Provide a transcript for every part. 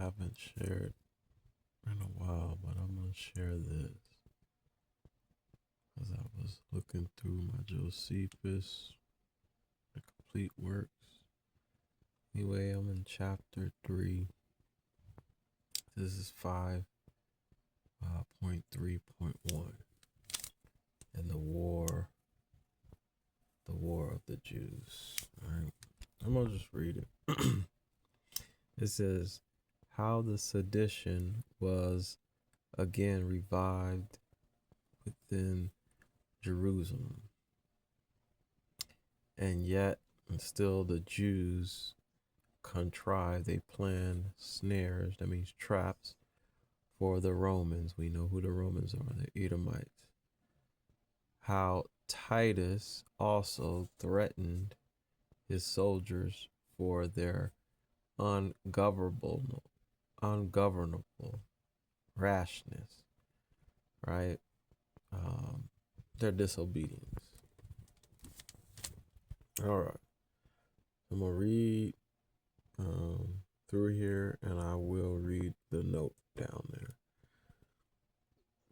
haven't shared in a while, but I'm gonna share this as I was looking through my Josephus, the complete works. Anyway, I'm in chapter 3. This is 5.3.1, and the war of the Jews. All right, I'm gonna just read it. It says, how the sedition was again revived within Jerusalem, and yet and still the Jews they planned snares, that means traps, for the Romans. We know who the Romans are, the Edomites. How Titus also threatened his soldiers for their ungovernable rashness, right? Their disobedience. All right. I'm going to read through here, and I will read the note down there.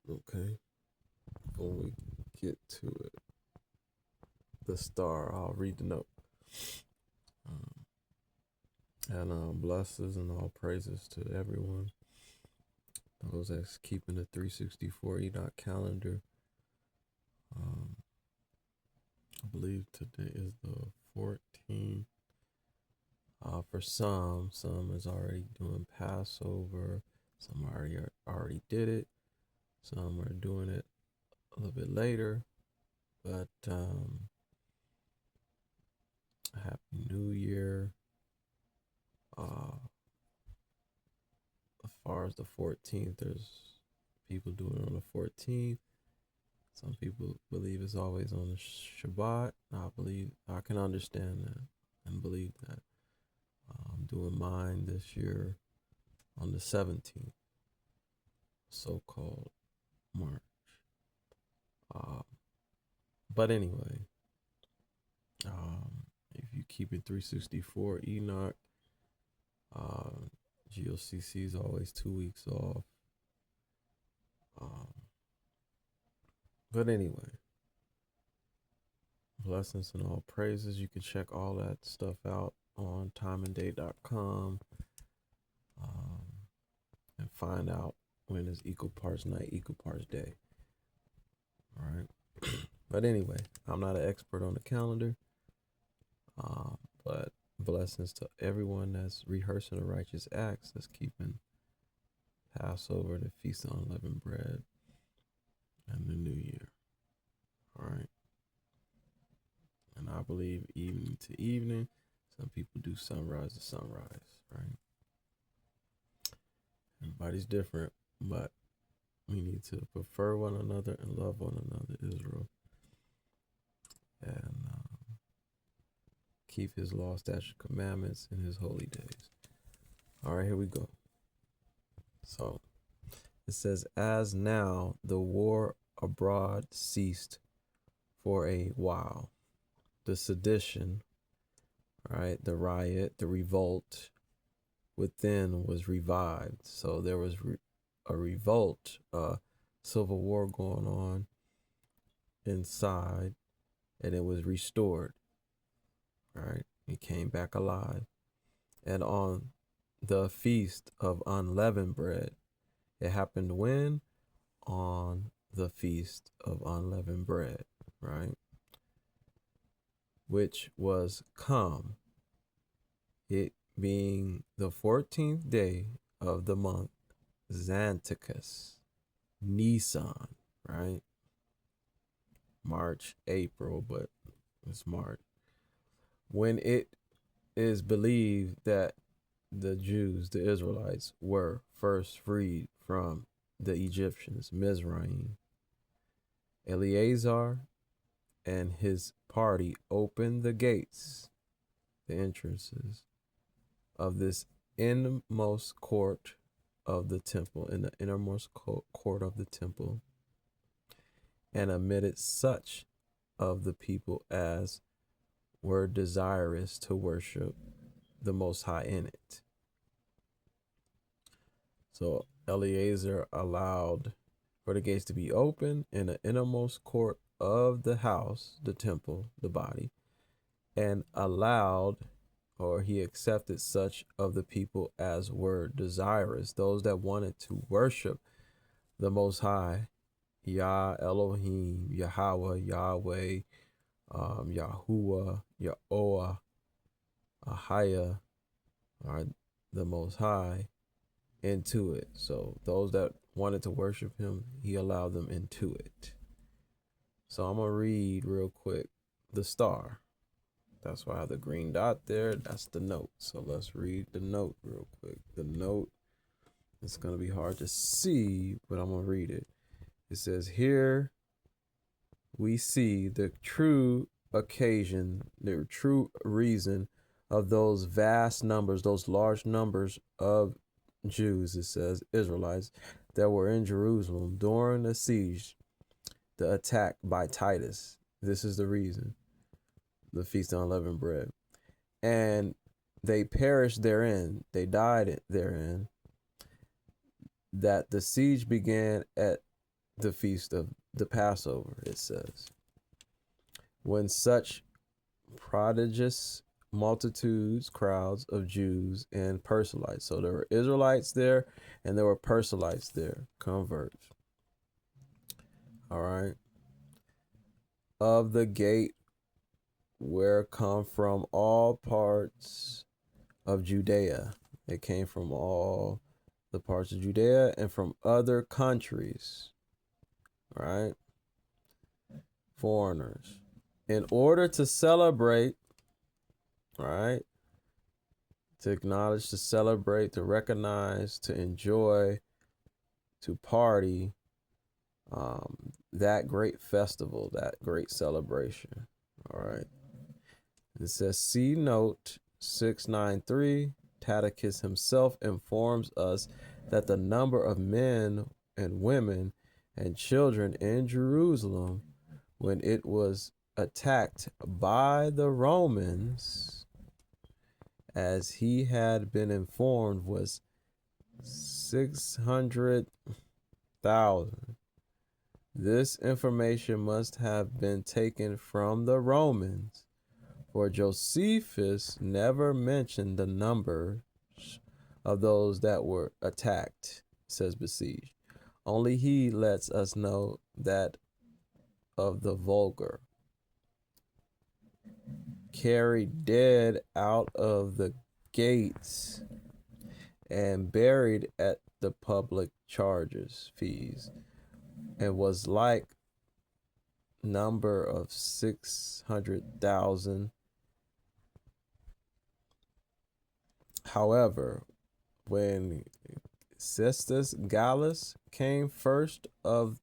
Okay. When we get to it, the star, I'll read the note. And blessings and all praises to everyone. Those that's keeping the 364 Enoch calendar. I believe today is the 14th. For some is already doing Passover. Some already did it. Some are doing it a little bit later. But Happy New Year. As far as the 14th, there's people doing it on the 14th. Some people believe it's always on the Shabbat. I can understand that and believe that. I'm doing mine this year on the 17th, so-called March. But anyway, if you keep it 364 Enoch, GOCC is always 2 weeks off. But anyway, blessings and all praises. You can check all that stuff out on timeanddate.com and find out when is equal parts night, equal parts day. All right. But anyway, I'm not an expert on the calendar, but blessings to everyone that's rehearsing the righteous acts, that's keeping Passover, the Feast of Unleavened Bread, and the New Year. All right. And I believe evening to evening. Some people do sunrise to sunrise, right? Everybody's different, but we need to prefer one another and love one another, Israel. And keep his law, statute, commandments, and his holy days. All right, here we go. So it says, as now the war abroad ceased for a while, the sedition, right, the riot, the revolt within was revived. So there was a revolt, civil war going on inside, and it was restored. Right, it came back alive. And on the Feast of Unleavened Bread, it happened when? On the Feast of Unleavened Bread, right? Which was come, it being the 14th day of the month, Xanticus, Nisan, right? March, April, but it's March. When it is believed that the Jews, the Israelites, were first freed from the Egyptians, Mizraim, Eleazar and his party opened the gates, the entrances of this innermost court of the temple, in the innermost court of the temple, and admitted such of the people as were desirous to worship the Most High in it. So Eleazar allowed for the gates to be open in the innermost court of the house, the temple, the body, and allowed, or he accepted such of the people as were desirous, those that wanted to worship the Most High, Yah Elohim, Yahweh, Yahweh, Yahuwah, Yahoah, Ahaya, or the Most High, into it. So those that wanted to worship him, he allowed them into it. So I'm going to read real quick the star. That's why I have the green dot there. That's the note. So let's read the note real quick. The note, it's going to be hard to see, but I'm going to read it. It says, here we see the true occasion, the true reason of those vast numbers, those large numbers of Jews, it says, Israelites, that were in Jerusalem during the siege, the attack by Titus. This is the reason, the Feast of Unleavened Bread. And they perished therein, they died therein, that the siege began at the feast of the Passover, it says, when such prodigious multitudes, crowds of Jews and proselytes. So there were Israelites there and there were proselytes there, converts. All right. Of the gate where come from all parts of Judea. It came from all the parts of Judea and from other countries. Right? Foreigners. In order to celebrate, right? To acknowledge, to celebrate, to recognize, to enjoy, to party, that great festival, that great celebration. All right. It says, see note 693, Tacitus himself informs us that the number of men and women and children in Jerusalem when it was attacked by the Romans, as he had been informed, was 600,000. This information must have been taken from the Romans, for Josephus never mentioned the numbers of those that were attacked, says besieged. Only he lets us know that of the vulgar, carried dead out of the gates and buried at the public charges, fees, and was like number of 600,000. However, when Cestus Gallus came first of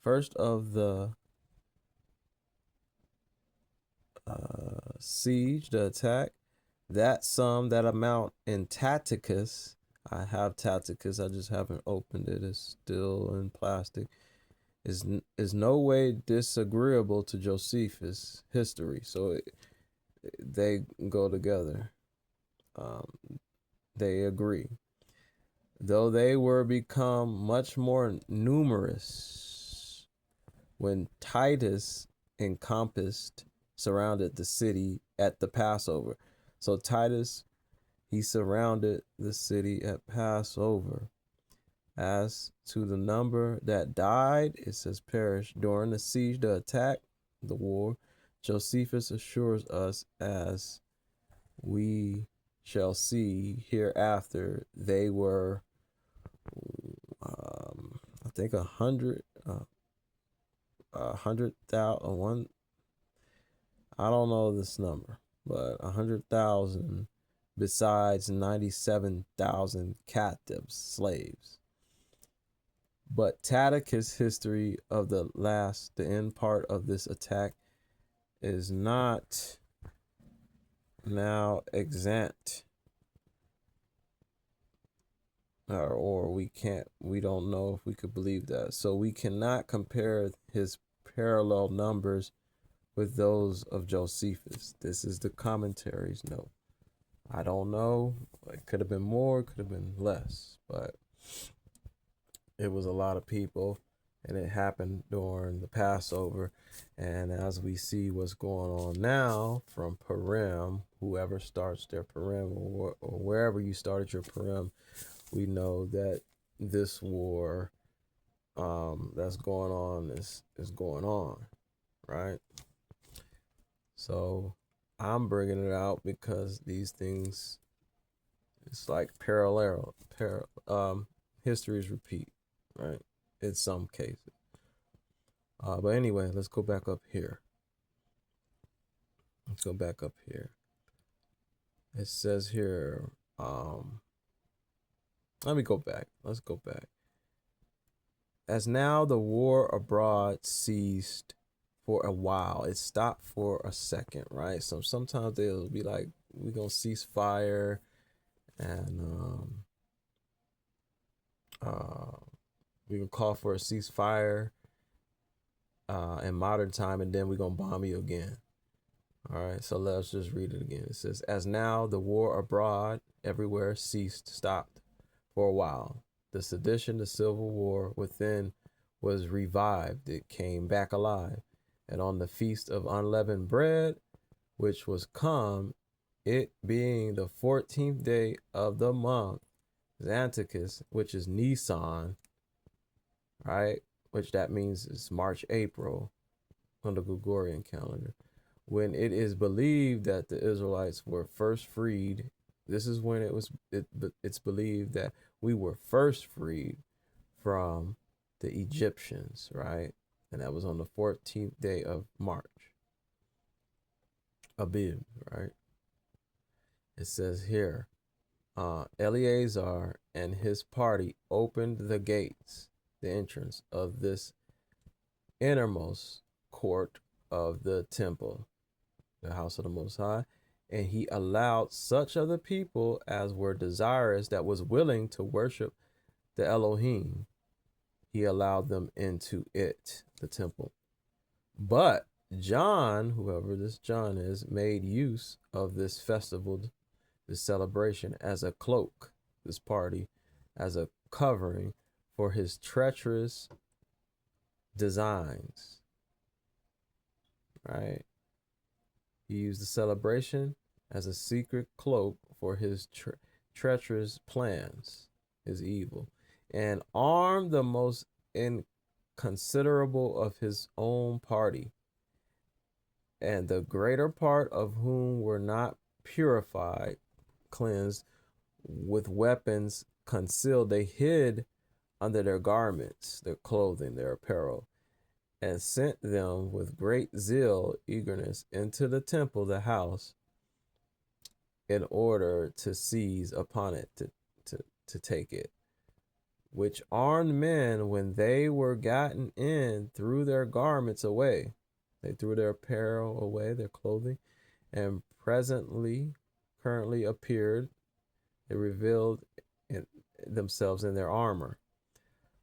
the siege, the attack, that sum, that amount in Tacitus, I have Tacitus, I just haven't opened it, it's still in plastic, is no way disagreeable to Josephus' history. So they go together. They agree. Though they were become much more numerous when Titus surrounded the city at the Passover. So Titus, he surrounded the city at Passover. As to the number that died, it says perished during the siege, the attack, the war, Josephus assures us, as we shall see hereafter, they were, I think 100,000, I don't know this number, but 100,000 besides 97,000 captives, slaves. But Tacitus' history of the end part of this attack is not now exempt, or we don't know if we could believe that. So we cannot compare his parallel numbers with those of Josephus. This is the commentary's note. I don't know. It could have been more, could have been less, but It was a lot of people, and it happened during the Passover. And as we see what's going on now from Purim, whoever starts their Purim, or wherever you started your Purim, we know that this war that's going on is going on, right? So I'm bringing it out because these things, it's like histories repeat, right? In some cases. But anyway, let's go back up here. Let's go back up here. It says here, let me go back. Let's go back. As now the war abroad ceased for a while. It stopped for a second, right? So sometimes they'll be like, we're going to cease fire, and we can call for a ceasefire in modern time, and then we're going to bomb you again. All right, so let's just read it again. It says, as now the war abroad everywhere stopped for a while. The sedition, the civil war within was revived. It came back alive. And on the feast of unleavened bread, which was come, it being the 14th day of the month, Xanthicus, which is Nisan, right? Which that means is March, April on the Gregorian calendar. When it is believed that the Israelites were first freed, this is when it's believed that we were first freed from the Egyptians, right? And that was on the 14th day of March. Abib, right? It says here, Eleazar and his party opened the gates, the entrance of this innermost court of the temple, the house of the Most High, and he allowed such of the people as were desirous, that was willing to worship the Elohim. He allowed them into it, the temple. But John, whoever this John is, made use of this festival, this celebration, as a cloak, this party, as a covering for his treacherous designs, right? He used the celebration as a secret cloak for his treacherous plans, his evil, and armed the most inconsiderable of his own party, and the greater part of whom were not purified, cleansed, with weapons concealed. They hid under their garments, their clothing, their apparel, and sent them with great zeal, eagerness, into the temple, the house, in order to seize upon it, to take it. Which armed men, when they were gotten in, threw their garments away. They threw their apparel away, their clothing, and currently appeared. They revealed themselves in their armor,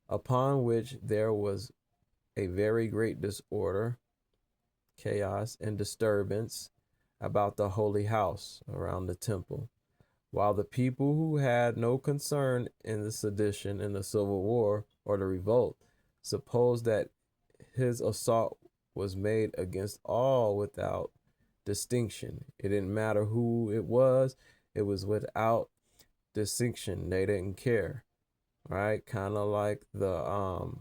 upon which there was a very great disorder, chaos, and disturbance about the holy house around the temple, while the people who had no concern in the sedition, in the civil war, or the revolt, supposed that his assault was made against all without distinction. It didn't matter who it was without distinction. They didn't care, right? Kind of like the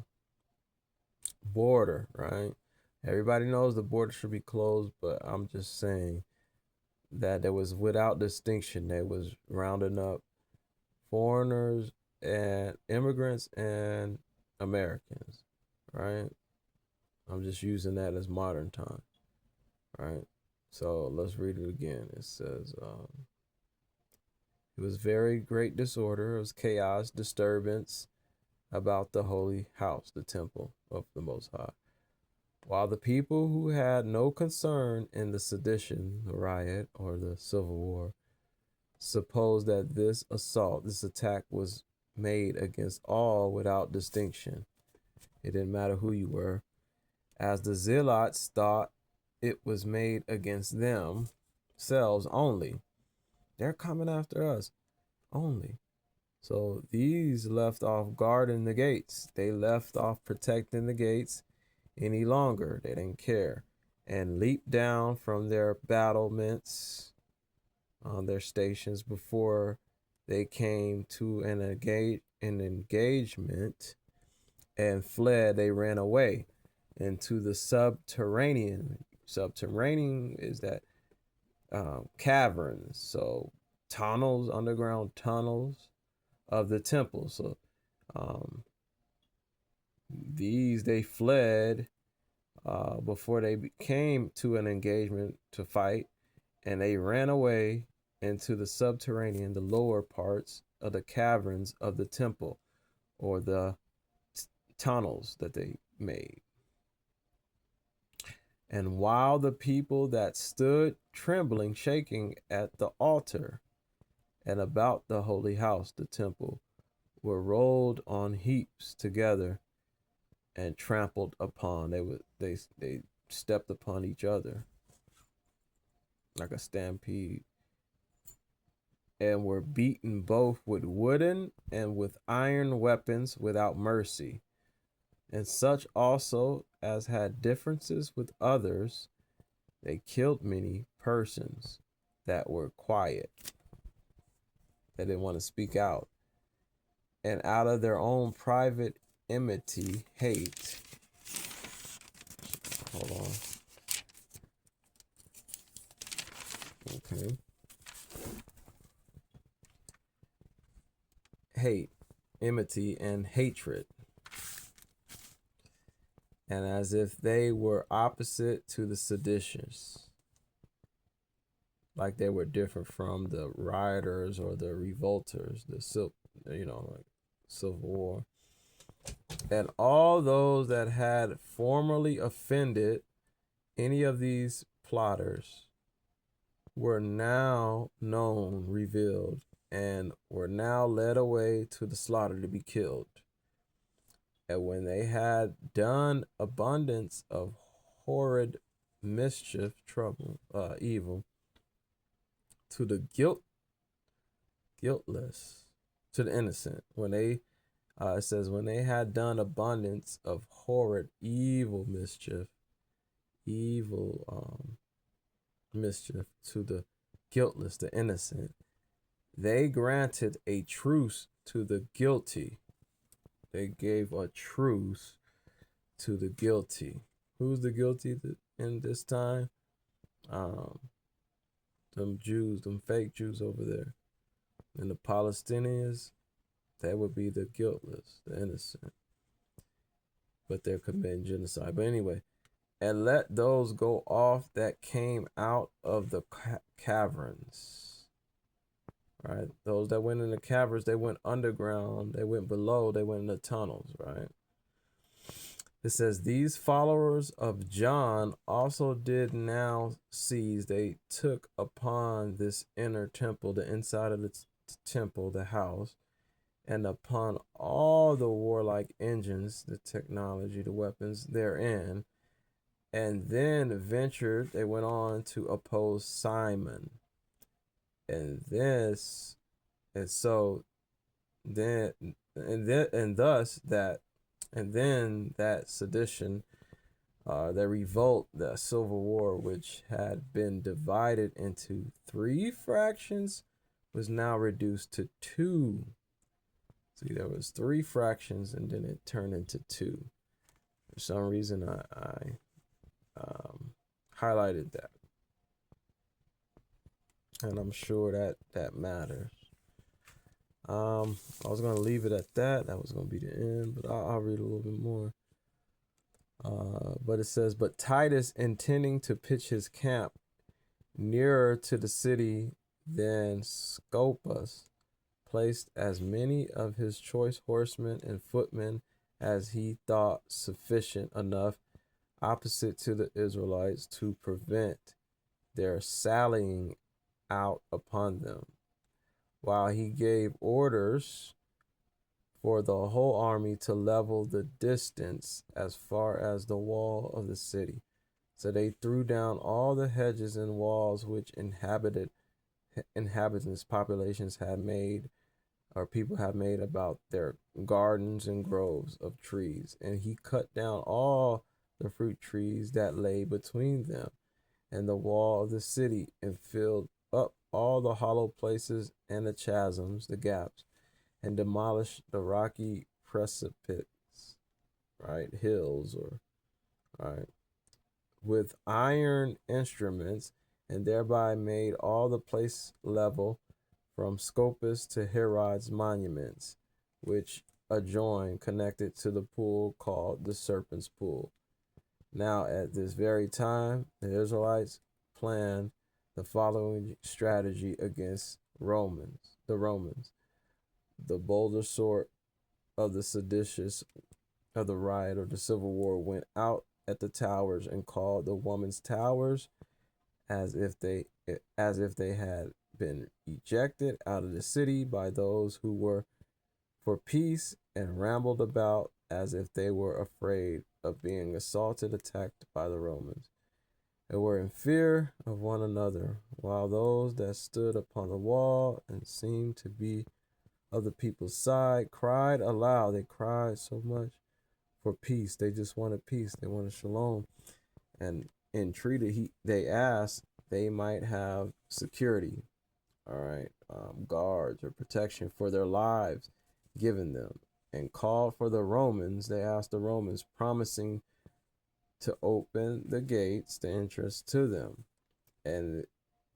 border, right? Everybody knows the border should be closed, but I'm just saying that there was without distinction. They was rounding up foreigners and immigrants and Americans, right? I'm just using that as modern time, right? So let's read it again. It says, it was very great disorder. It was chaos, disturbance about the holy house, the temple of the Most High, while the people who had no concern in the sedition, the riot, or the civil war, supposed that this attack was made against all without distinction. It didn't matter who you were, as the zealots thought it was made against themselves only. They're coming after us only. So these left off guarding the gates. They left off protecting the gates any longer. They didn't care, and leaped down from their battlements on their stations before they came to an engagement and fled. They ran away into the subterranean. Subterranean is that caverns, so tunnels, underground tunnels of the temple. So um, these they fled before they came to an engagement to fight, and they ran away into the subterranean, the lower parts of the caverns of the temple, or the tunnels that they made. And while the people that stood trembling, shaking at the altar and about the holy house, the temple, were rolled on heaps together and trampled upon. They stepped upon each other like a stampede, and were beaten both with wooden and with iron weapons without mercy. And such also as had differences with others, they killed many persons that were quiet. They didn't want to speak out. And out of their own private enmity, hate. Hold on. Okay. Hate, enmity, and hatred. And as if they were opposite to the seditious, like they were different from the rioters or the revolters, the like Civil War. And all those that had formerly offended any of these plotters were now known, revealed, and were now led away to the slaughter to be killed. And when they had done abundance of horrid mischief, trouble, evil, to the guiltless, to the innocent, when they, it says, when they had done abundance of horrid, evil mischief, mischief to the guiltless, the innocent, they granted a truce to the guilty. They gave a truce to the guilty. Who's the guilty in this time? Them Jews, them fake Jews over there. And the Palestinians, that would be the guiltless, the innocent. But they're committing genocide. But anyway, and let those go off that came out of the caverns. Right? Those that went in the caverns, they went underground, they went below, they went in the tunnels, right? It says, these followers of John also did now seize. They took upon this inner temple, the inside of the temple, the house, and upon all the warlike engines, the technology, the weapons therein. And then they went on to oppose Simon. And thus that sedition, the revolt, the Civil War, which had been divided into 3 fractions, was now reduced to 2. See, there was 3 fractions, and then it turned into 2. For some reason, I highlighted that, and I'm sure that matters. I was gonna leave it at that. That was gonna be the end, but I'll read a little bit more. But it says, but Titus, intending to pitch his camp nearer to the city than Scopas, placed as many of his choice horsemen and footmen as he thought sufficient enough opposite to the Israelites to prevent their sallying out upon them, while he gave orders for the whole army to level the distance as far as the wall of the city. So they threw down all the hedges and walls which inhabitants, populations had made or people have made about their gardens and groves of trees. And he cut down all the fruit trees that lay between them and the wall of the city, and filled up all the hollow places and the chasms, the gaps, and demolished the rocky precipices, right? Hills, or right, with iron instruments, and thereby made all the place level from Scopus to Herod's monuments, which adjoin, connected to the pool called the Serpent's Pool. Now, at this very time, the Israelites planned the following strategy against the Romans. The bolder sort of the seditious of the riot or the civil war went out at the towers and called the women's towers, as if they had been ejected out of the city by those who were for peace, and rambled about as if they were afraid of being attacked by the Romans, and were in fear of one another, while those that stood upon the wall and seemed to be of the people's side cried aloud. They cried so much for peace. They just wanted peace. They wanted shalom, and entreated. They asked they might have security, all right, guards or protection for their lives given them, and called for the Romans. They asked the Romans, promising to open the gates, the entrance to them. And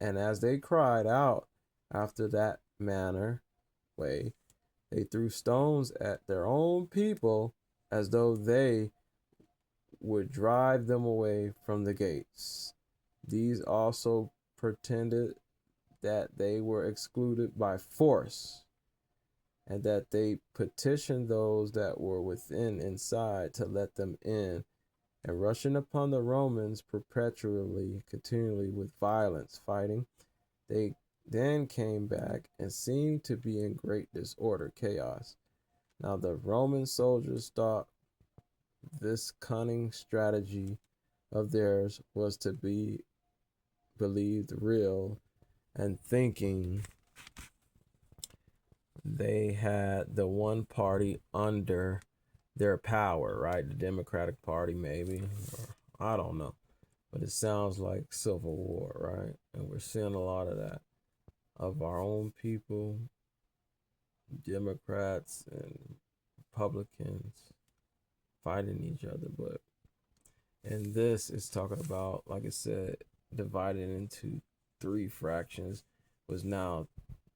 as they cried out after that way, they threw stones at their own people, as though they would drive them away from the gates. These also pretended that they were excluded by force, and that they petitioned those that were within inside to let them in, and rushing upon the Romans continually with violence, fighting, they then came back and seemed to be in great disorder, chaos. Now the Roman soldiers thought this cunning strategy of theirs was to be believed real, and thinking they had the one party under their power, right? The Democratic Party, maybe, or I don't know, but it sounds like civil war, right? And we're seeing a lot of that, of our own people, Democrats and Republicans fighting each other. But and this is talking about, like I said, divided into three fractions, was now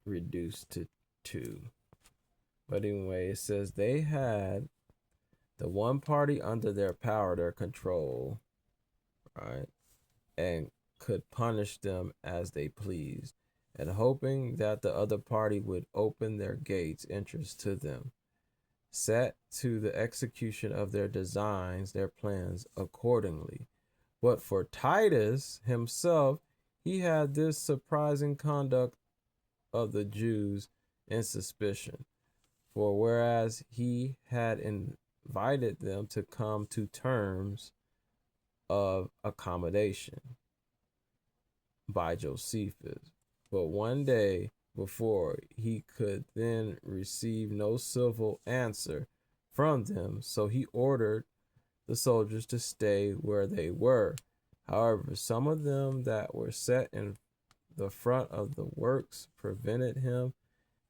reduced to two. But anyway, it says they had the one party under their power, their control, right, and could punish them as they pleased, and hoping that the other party would open their gates, entrance to them, set to the execution of their designs, their plans accordingly. But for Titus himself, he had this surprising conduct of the Jews in suspicion. For whereas he had invited them to come to terms of accommodation by Josephus, but one day before he could then receive no civil answer from them, so he ordered the soldiers to stay where they were. However, some of them that were set in the front of the works prevented him,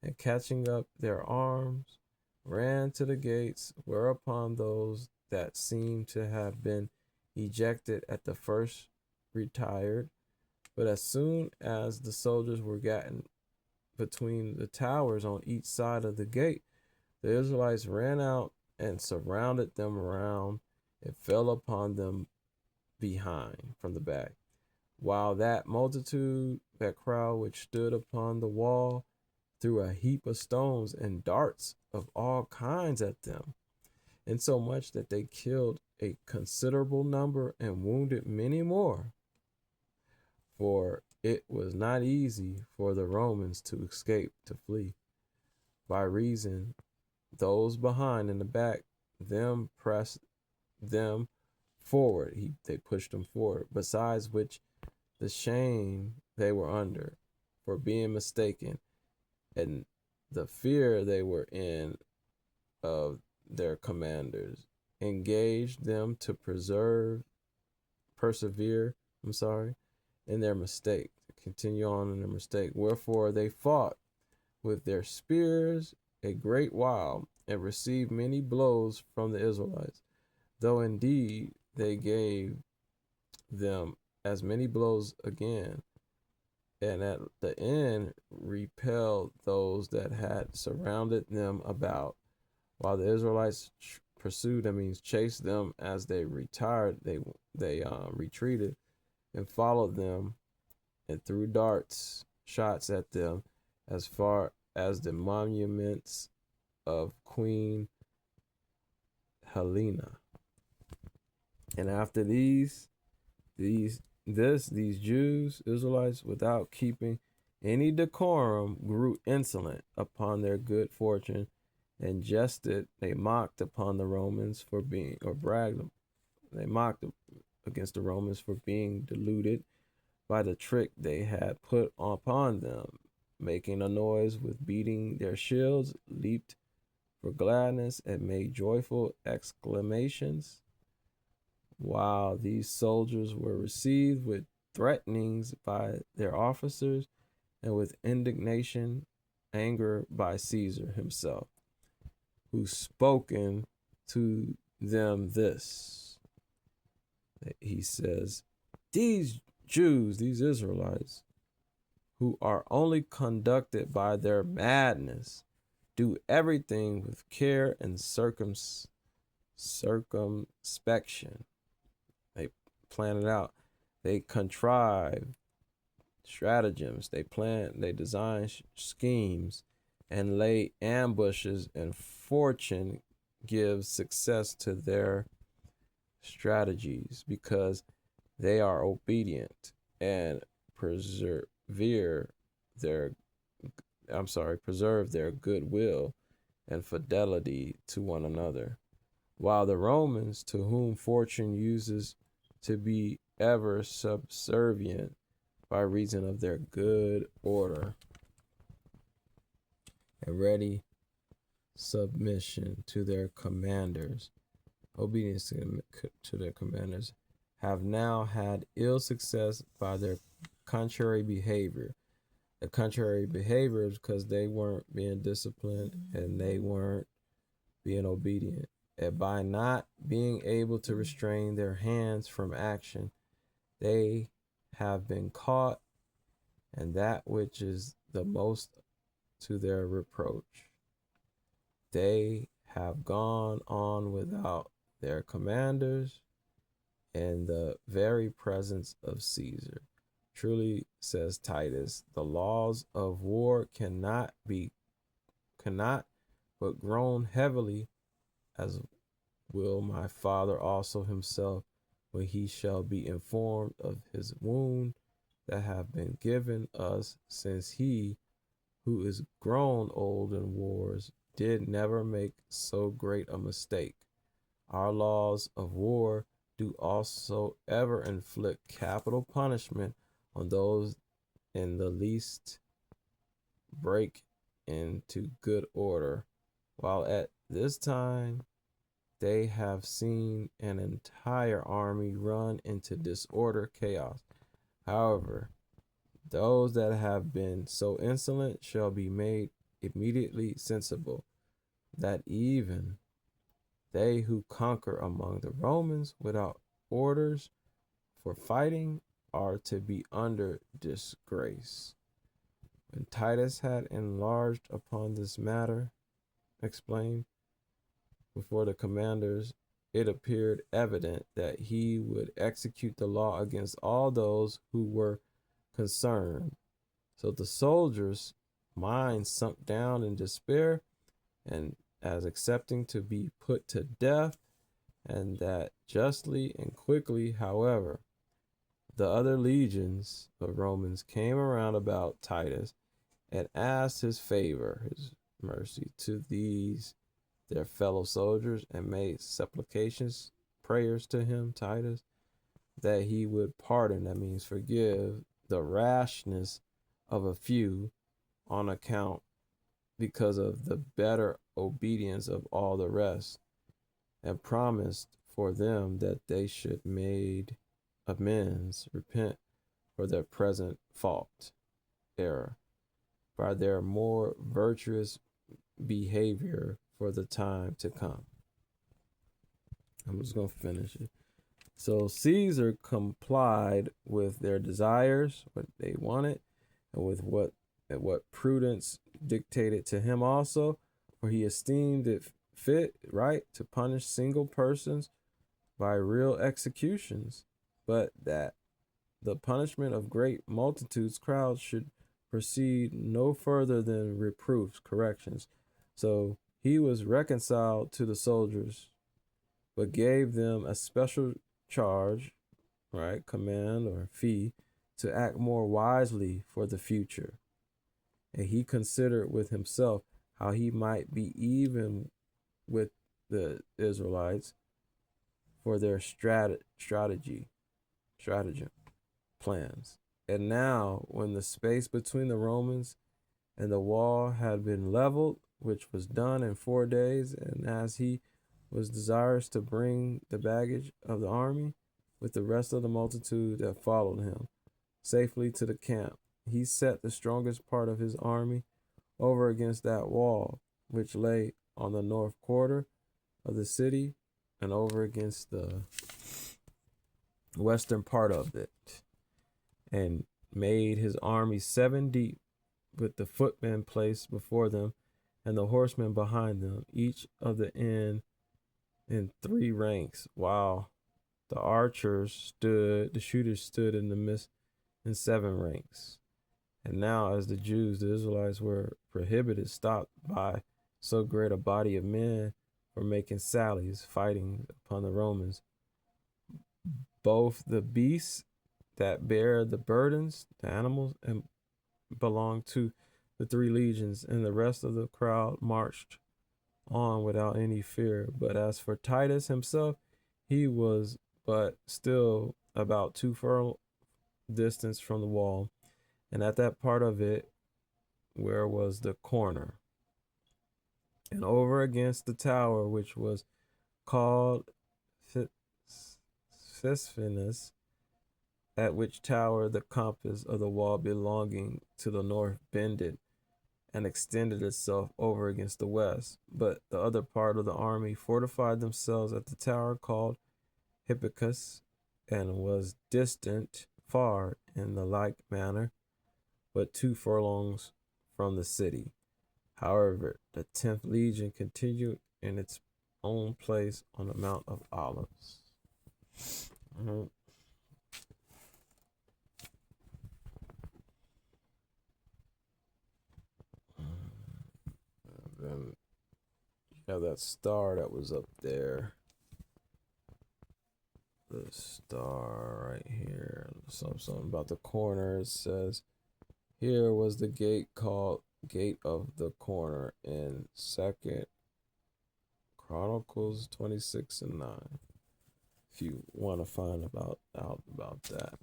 and catching up their arms, ran to the gates, whereupon those that seemed to have been ejected at the first retired. But as soon as the soldiers were gotten between the towers on each side of the gate, the Israelites ran out and surrounded them around, and fell upon them behind from the back, while that multitude, that crowd which stood upon the wall, threw a heap of stones and darts of all kinds at them, insomuch that they killed a considerable number and wounded many more. For it was not easy for the Romans to escape, to flee, by reason those behind in the back them pressed them forward. They pushed them forward. Besides which, the shame they were under for being mistaken, and the fear they were in of their commanders engaged them to persevere, in their mistake, continue on in their mistake. Wherefore they fought with their spears a great while and received many blows from the Israelites, though indeed they gave them as many blows again, and at the end repelled those that had surrounded them about. While the Israelites pursued, that means chased them as they retired, they retreated and followed them and threw shots at them as far as the monuments of Queen Helena. And after these Jews, Israelites, without keeping any decorum, grew insolent upon their good fortune and jested. They mocked upon the Romans for being, or bragged. They mocked against the Romans for being deluded by the trick they had put upon them, making a noise with beating their shields, leaped for gladness, and made joyful exclamations. While these soldiers were received with threatenings by their officers and with indignation, anger by Caesar himself, who spoken to them this. He says, these Jews, these Israelites, who are only conducted by their madness, do everything with care and circumspection. They plan it out. They contrive stratagems. They plan, they design schemes and lay ambushes, and fortune gives success to their strategies because they are obedient and preserve their goodwill and fidelity to one another. While the Romans, to whom fortune uses to be ever subservient by reason of their good order and ready submission to their commanders, obedience to their commanders, have now had ill success by their contrary behavior. The contrary behavior is because they weren't being disciplined and they weren't being obedient. And by not being able to restrain their hands from action, they have been caught, and that which is the most to their reproach, they have gone on without their commanders in the very presence of Caesar. Truly, says Titus, the laws of war cannot but groan heavily, as will my Father also himself, when he shall be informed of his wound that have been given us, since he who is grown old in wars did never make so great a mistake. Our laws of war do also ever inflict capital punishment on those in the least break into good order, while at this time they have seen an entire army run into disorder, chaos. However, those that have been so insolent shall be made immediately sensible that even they who conquer among the Romans without orders for fighting are to be under disgrace. When Titus had enlarged upon this matter, explained before the commanders, it appeared evident that he would execute the law against all those who were concerned. So the soldiers' minds sunk down in despair and as accepting to be put to death, and that justly and quickly. However, the other legions of Romans came around about Titus and asked his favor, his mercy, to these their fellow soldiers, and made supplications, prayers to him, Titus, that he would pardon, that means forgive, the rashness of a few on account because of the better obedience of all the rest, and promised for them that they should made amends, repent for their present fault, error, by their more virtuous behavior for the time to come. I'm just going to finish it. So Caesar complied with their desires, what they wanted, and with what prudence dictated to him also, for he esteemed it fit, right, to punish single persons by real executions, but that the punishment of great multitudes, crowds, should proceed no further than reproofs, corrections. So he was reconciled to the soldiers, but gave them a special charge, right, command or fee, to act more wisely for the future. And he considered with himself how he might be even with the Israelites for their stratagem plans. And now, when the space between the Romans and the wall had been leveled, which was done in 4 days, and as he was desirous to bring the baggage of the army with the rest of the multitude that followed him safely to the camp, he set the strongest part of his army over against that wall, which lay on the north quarter of the city, and over against the western part of it, and made his army 7 deep, with the footmen placed before them and the horsemen behind them, each of the end in 3 ranks, while the shooters stood in the midst in 7 ranks. And now, as the Jews, the Israelites, were prohibited, stopped by so great a body of men from making sallies, fighting upon the Romans, both the beasts that bear the burdens, the animals, and belong to the 3 legions, and the rest of the crowd marched on without any fear. But as for Titus himself, he was but still about 2 furlongs distance from the wall, and at that part of it where was the corner, and over against the tower which was called Physfinus, at which tower the compass of the wall belonging to the north bended and extended itself over against the west. But the other part of the army fortified themselves at the tower called Hippicus, and was distant far in the like manner, but 2 furlongs from the city. However, the 10th legion continued in its own place on the Mount of Olives. Then you have that star that was up there. The star right here. Something about the corner. It says, here was the gate called Gate of the Corner in 2 Chronicles 26 and 9. If you want to find out about that.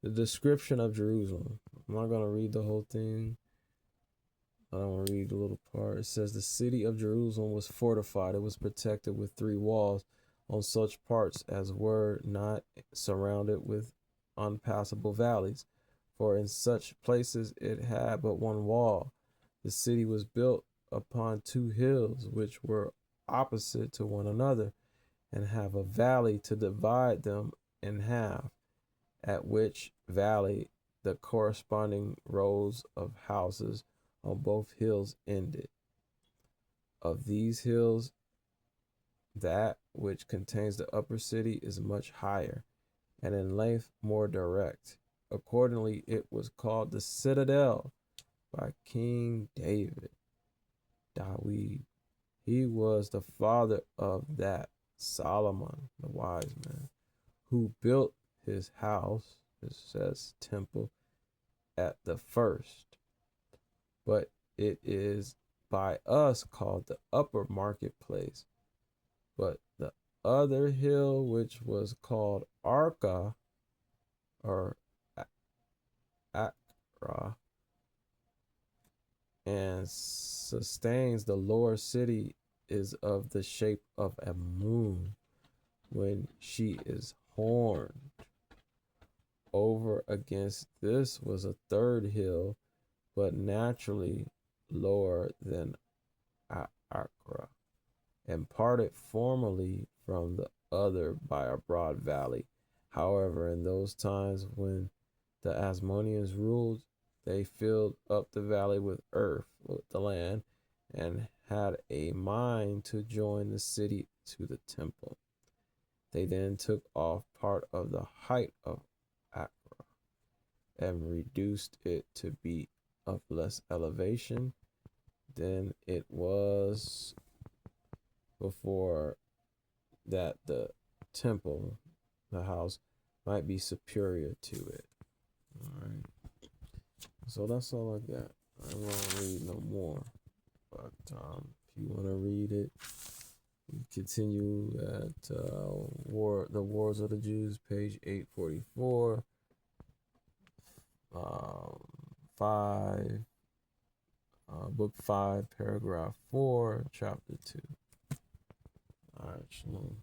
The description of Jerusalem. I'm not going to read the whole thing. I don't read the little part. It says the city of Jerusalem was fortified. It was protected with 3 walls on such parts as were not surrounded with unpassable valleys. For in such places it had but 1 wall. The city was built upon 2 hills, which were opposite to one another, and have a valley to divide them in half, at which valley the corresponding rows of houses on both hills ended. Of these hills, that which contains the upper city is much higher, and in length more direct. Accordingly, it was called the Citadel by King David. He was the father of that Solomon, the wise man, who built his house, it says temple, at the first. But it is by us called the upper marketplace. But the other hill, which was called Arca, or Acra, and sustains the lower city is of the shape of a moon when she is horned. Over against this was a third hill, but naturally lower than Acra, and parted formerly from the other by a broad valley. However, in those times when the Asmoneans ruled, they filled up the valley with earth, with the land, and had a mind to join the city to the temple. They then took off part of the height of Acra and reduced it to be of less elevation than it was before, that the temple, the house, might be superior to it. All right. So that's all I got. I won't read no more. But if you want to read it, we continue at the Wars of the Jews, page 844, 5, book 5, paragraph 4, chapter 2. All right, shalom.